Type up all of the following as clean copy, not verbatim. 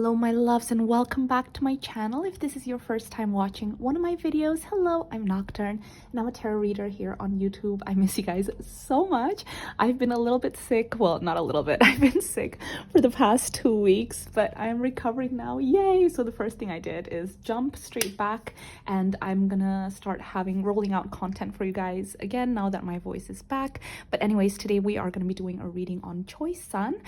Hello my loves and welcome back to my channel. If this is your first time watching one of my videos, hello, I'm Nocturne and I'm a tarot reader here on YouTube. I miss you guys so much. I've been a little bit sick, well, not a little bit, I've been sick for the past 2 weeks, but I'm recovering now, yay. So the first thing I did is jump straight back and I'm gonna start rolling out content for you guys again now that my voice is back. But anyways, today we are going to be doing a reading on Choi-san.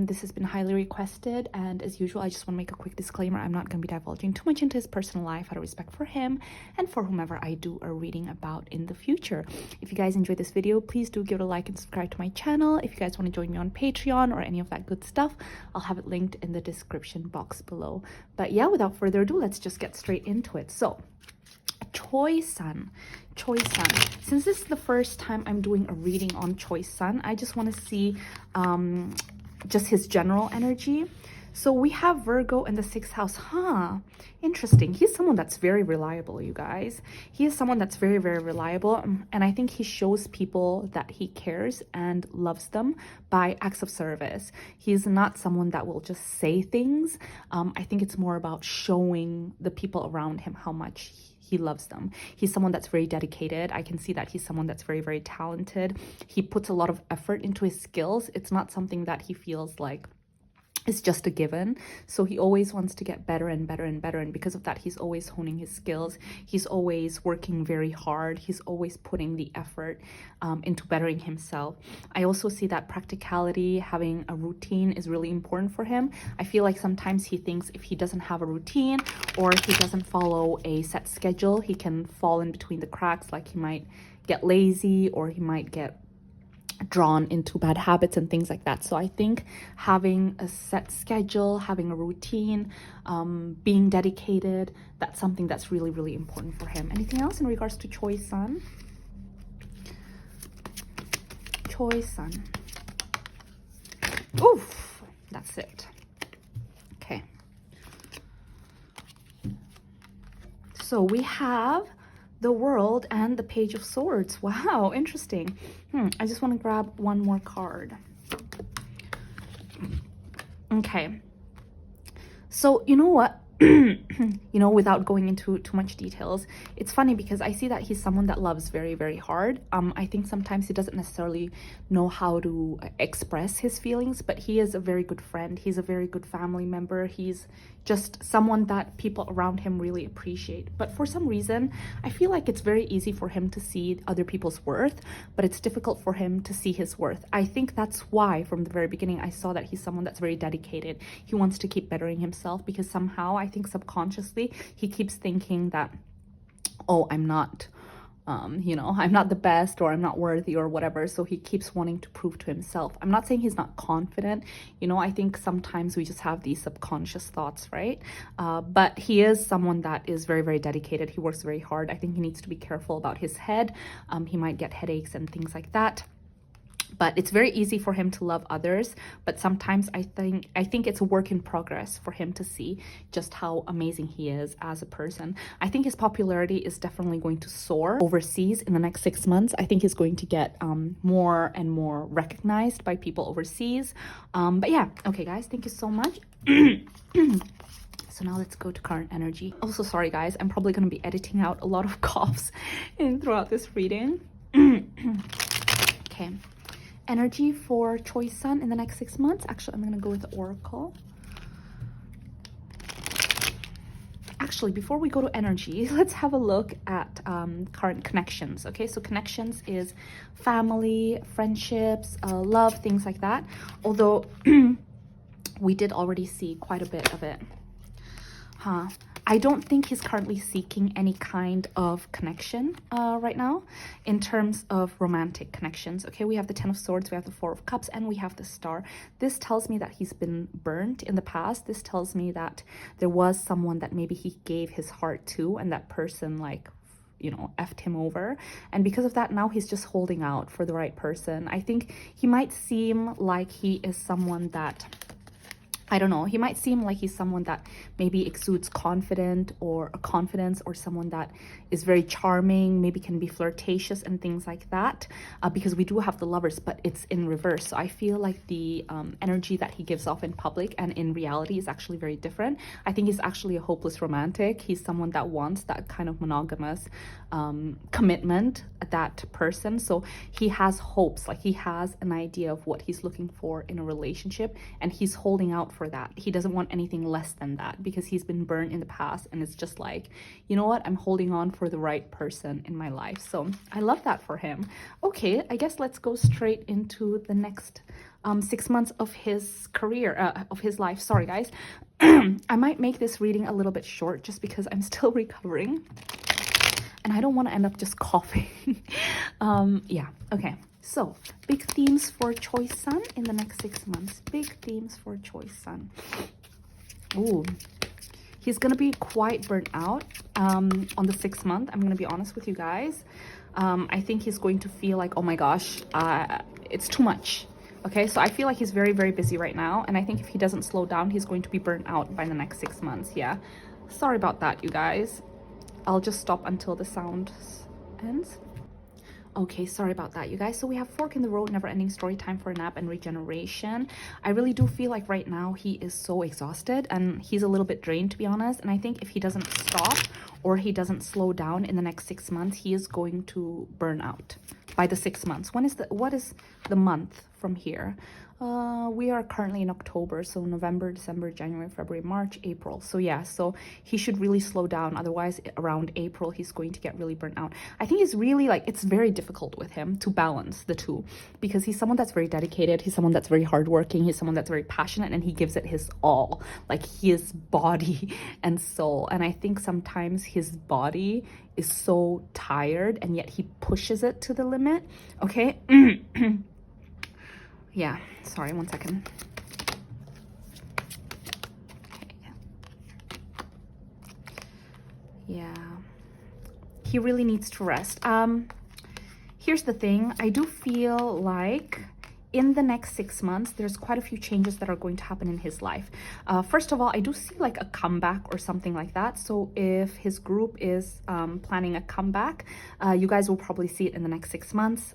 This has been highly requested, and as usual I just want to make a quick disclaimer. I'm not going to be divulging too much into his personal life out of respect for him and for whomever I do a reading about in the future. If you guys enjoyed this video, please do give it a like and subscribe to my channel. If you guys want to join me on Patreon or any of that good stuff, I'll have it linked in the description box below. But yeah, without further ado, let's just get straight into it. So Choi-san. Since this is the first time I'm doing a reading on Choi-san, I just want to see just his general energy. So we have Virgo in the 6th house. Interesting. He's someone that's very reliable, you guys. He is someone that's very, very reliable. And I think he shows people that he cares and loves them by acts of service. He's not someone that will just say things. I think it's more about showing the people around him how much he loves them. He's someone that's very dedicated. I can see that he's someone that's very, very talented. He puts a lot of effort into his skills. It's not something that he feels like it's just a given. So he always wants to get better and better and better, and because of that he's always honing his skills. He's always working very hard. He's always putting the effort into bettering himself. I also see that practicality, having a routine, is really important for him. I feel like sometimes he thinks if he doesn't have a routine or if he doesn't follow a set schedule, he can fall in between the cracks. Like he might get lazy or he might get drawn into bad habits and things like that. So I think having a set schedule, having a routine, being dedicated, that's something that's really, really important for him. Anything else in regards to Choi-san? Choi-san. Oof, that's it. Okay. So we have the World and the Page of Swords. Wow, interesting. I just want to grab one more card. Okay. So, you know what? Without going into too much details, it's funny because I see that he's someone that loves very, very hard. I think sometimes he doesn't necessarily know how to express his feelings, but he is a very good friend. He's a very good family member. He's just someone that people around him really appreciate. But for some reason, I feel like it's very easy for him to see other people's worth, but it's difficult for him to see his worth. I think that's why from the very beginning I saw that he's someone that's very dedicated. He wants to keep bettering himself because somehow I think subconsciously he keeps thinking that, oh, I'm not I'm not the best, or I'm not worthy, or whatever. So he keeps wanting to prove to himself. I'm not saying he's not confident. I think sometimes we just have these subconscious thoughts, right? But he is someone that is very, very dedicated. He works very hard. I think he needs to be careful about his head. He might get headaches and things like that. But it's very easy for him to love others, but sometimes I think it's a work in progress for him to see just how amazing he is as a person. I think his popularity is definitely going to soar overseas in the next 6 months. I think he's going to get more and more recognized by people overseas. But yeah, okay guys, thank you so much. So now let's go to current energy. Also, sorry guys, I'm probably going to be editing out a lot of coughs throughout this reading. Okay. Energy for Choi-san in the next 6 months. Actually, I'm going to go with the Oracle. Actually, before we go to energy, let's have a look at current connections. Okay, so connections is family, friendships, love, things like that. Although we did already see quite a bit of it. I don't think he's currently seeking any kind of connection right now in terms of romantic connections. Okay, we have the 10 of Swords, we have the 4 of Cups, and we have the Star. This tells me that he's been burnt in the past. This tells me that there was someone that maybe he gave his heart to, and that person effed him over, and because of that now he's just holding out for the right person. I think he might seem like he is someone that I don't know, he might seem like he's someone that maybe exudes confidence, or someone that is very charming, maybe can be flirtatious and things like that, because we do have the Lovers, but it's in reverse. So I feel like the energy that he gives off in public and in reality is actually very different. I think he's actually a hopeless romantic. He's someone that wants that kind of monogamous commitment, that person. So he has hopes, like he has an idea of what he's looking for in a relationship, and he's holding out for that. He doesn't want anything less than that, because he's been burned in the past, and it's just like, you know what, I'm holding on for the right person in my life. So I love that for him. Okay, I guess let's go straight into the next 6 months of his career, of his life. Sorry guys. I might make this reading a little bit short just because I'm still recovering and I don't want to end up just coughing. Yeah, okay. So, big themes for Choi-san in the next 6 months. Big themes for Choi-san. Ooh, he's going to be quite burnt out on the 6th month. I'm going to be honest with you guys. I think he's going to feel like, oh my gosh, it's too much. Okay, so I feel like he's very, very busy right now. And I think if he doesn't slow down, he's going to be burnt out by the next 6 months. Yeah, sorry about that, you guys. I'll just stop until the sound ends. Okay, sorry about that, you guys. So we have fork in the road, never ending story, time for a nap, and regeneration. I really do feel like right now he is so exhausted and he's a little bit drained, to be honest. And I think if he doesn't stop or he doesn't slow down in the next 6 months, he is going to burn out by the 6 months. What is the month from here? We are currently in October, so November, December, January, February, March, April. So yeah, so he should really slow down. Otherwise, around April, he's going to get really burnt out. I think it's really like, it's very difficult with him to balance the two, because he's someone that's very dedicated. He's someone that's very hardworking. He's someone that's very passionate, and he gives it his all, like his body and soul. And I think sometimes his body is so tired, and yet he pushes it to the limit. Okay. Yeah, sorry, 1 second. Okay. Yeah, he really needs to rest. Here's the thing, I do feel like in the next 6 months, there's quite a few changes that are going to happen in his life. First of all, I do see like a comeback or something like that. So if his group is planning a comeback, you guys will probably see it in the next 6 months.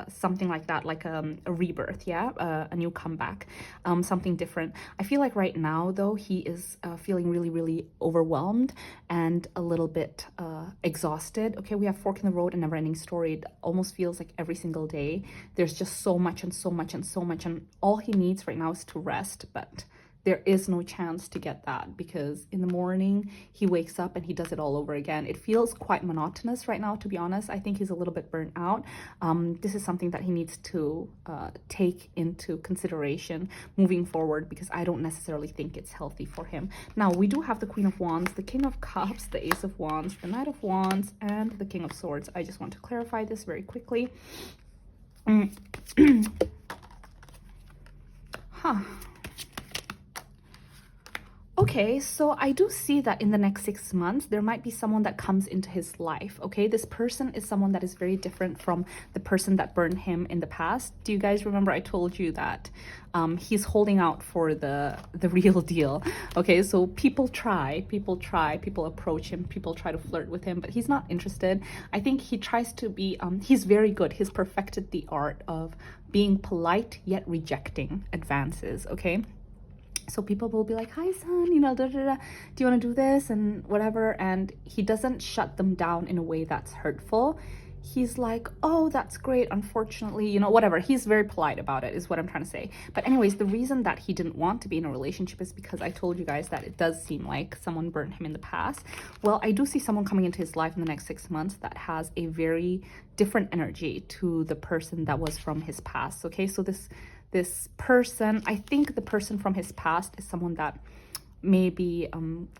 Something like that, like a rebirth, yeah? A new comeback, something different. I feel like right now, though, he is feeling really, really overwhelmed and a little bit exhausted. Okay, we have fork in the road and never ending story. It almost feels like every single day there's just so much and so much and so much, and all he needs right now is to rest. But there is no chance to get that, because in the morning he wakes up and he does it all over again. It feels quite monotonous right now, to be honest. I think he's a little bit burnt out. This is something that he needs to take into consideration moving forward, because I don't necessarily think it's healthy for him. Now, we do have the Queen of Wands, the King of Cups, the Ace of Wands, the Knight of Wands, and the King of Swords. I just want to clarify this very quickly. Huh. Okay, so I do see that in the next 6 months, there might be someone that comes into his life, okay? This person is someone that is very different from the person that burned him in the past. Do you guys remember I told you that he's holding out for the real deal, okay? So people approach him, people try to flirt with him, but he's not interested. I think he tries to be, he's very good. He's perfected the art of being polite, yet rejecting advances, okay? So people will be like, hi, son, you know, da, da, da. Do you want to do this and whatever? And he doesn't shut them down in a way that's hurtful. He's like, oh, that's great. Unfortunately, you know, whatever. He's very polite about it is what I'm trying to say. But anyways, the reason that he didn't want to be in a relationship is because I told you guys that it does seem like someone burned him in the past. Well, I do see someone coming into his life in the next 6 months that has a very different energy to the person that was from his past. Okay, so this person, I think the person from his past is someone that maybe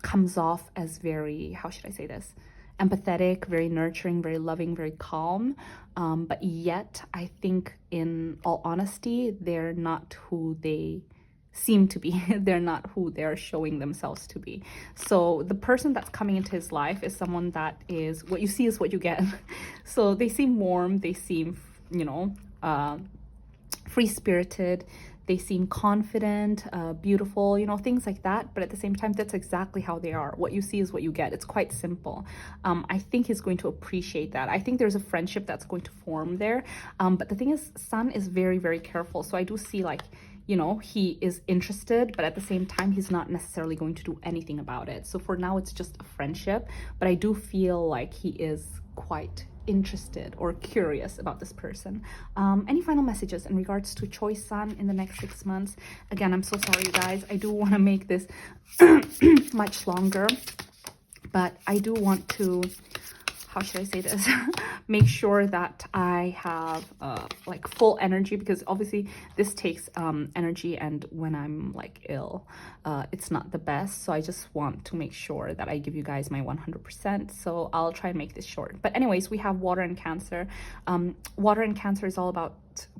comes off as very, how should I say this, empathetic, very nurturing, very loving, very calm, but yet I think in all honesty, they're not who they seem to be. They're not who they're showing themselves to be. So the person that's coming into his life is someone that is, what you see is what you get. So they seem warm, they seem, you know, free-spirited. They seem confident, beautiful, you know, things like that. But at the same time, that's exactly how they are. What you see is what you get. It's quite simple. I think he's going to appreciate that. I think there's a friendship that's going to form there. But the thing is, Sun is very, very careful. So I do see, like, you know, he is interested, but at the same time, he's not necessarily going to do anything about it. So for now, it's just a friendship. But I do feel like he is quite interested or curious about this person. Any final messages in regards to choisan in the next 6 months? Again, I'm so sorry, you guys. I do want to make this much longer, but I do want to, how should I say this, make sure that I have like full energy, because obviously this takes energy, and when I'm like ill, it's not the best. So I just want to make sure that I give you guys my 100%. So I'll try and make this short. But anyways, we have water and Cancer. Water and Cancer is all about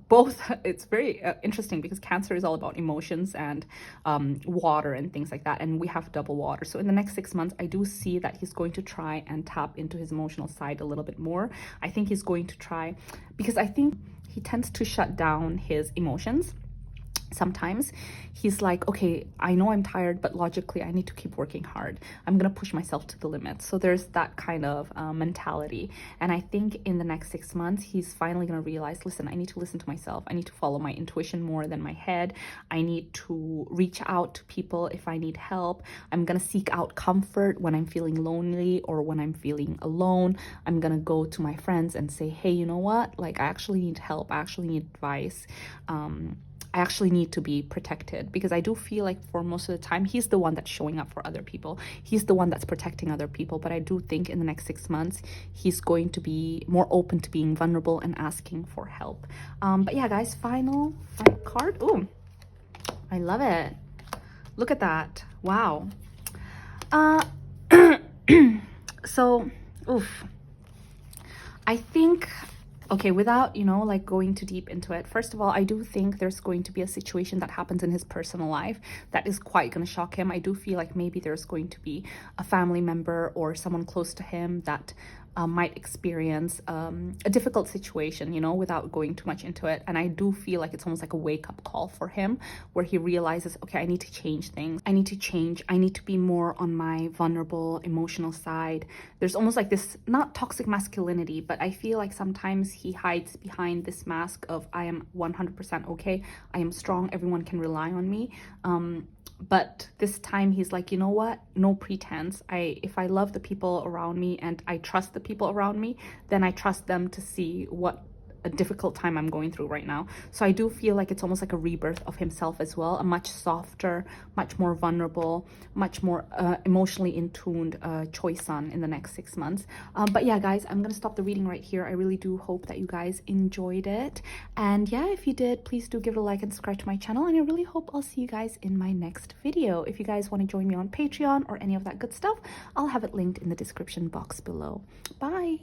both. It's very interesting because Cancer is all about emotions and water and things like that, and we have double water. So in the next 6 months, I do see that he's going to try and tap into his emotional side a little bit more. I think he's going to try, because I think he tends to shut down his emotions. Sometimes he's like, okay, I know I'm tired, but logically I need to keep working hard. I'm gonna push myself to the limit. So there's that kind of mentality. And I think in the next 6 months, he's finally gonna realize, listen, I need to listen to myself. I need to follow my intuition more than my head. I need to reach out to people if I need help. I'm gonna seek out comfort when I'm feeling lonely or when I'm feeling alone. I'm gonna go to my friends and say, hey, you know what? Like, I actually need help. I actually need advice. I actually need to be protected, because I do feel like for most of the time, he's the one that's showing up for other people. He's the one that's protecting other people. But I do think in the next 6 months, he's going to be more open to being vulnerable and asking for help. But yeah, guys, final card. Ooh, I love it. Look at that. Wow. So, oof. I think, okay, without, you know, like going too deep into it, first of all, I do think there's going to be a situation that happens in his personal life that is quite going to shock him. I do feel like maybe there's going to be a family member or someone close to him that might experience a difficult situation, you know, without going too much into it. And I do feel like it's almost like a wake-up call for him, where he realizes, okay, I need to change things. I need to change. I need to be more on my vulnerable, emotional side. There's almost like this, not toxic masculinity, but I feel like sometimes he hides behind this mask of, I am 100% okay. I am strong. Everyone can rely on me. But this time he's like, you know what? No pretense. If I love the people around me and I trust the people around me, then I trust them to see what a difficult time I'm going through right now. So I do feel like it's almost like a rebirth of himself as well, a much softer, much more vulnerable, much more emotionally in tuned Choi-san in the next 6 months. But yeah, guys, I'm gonna stop the reading right here. I really do hope that you guys enjoyed it. And yeah, if you did, please do give it a like and subscribe to my channel. And I really hope I'll see you guys in my next video. If you guys want to join me on Patreon or any of that good stuff, I'll have it linked in the description box below. Bye.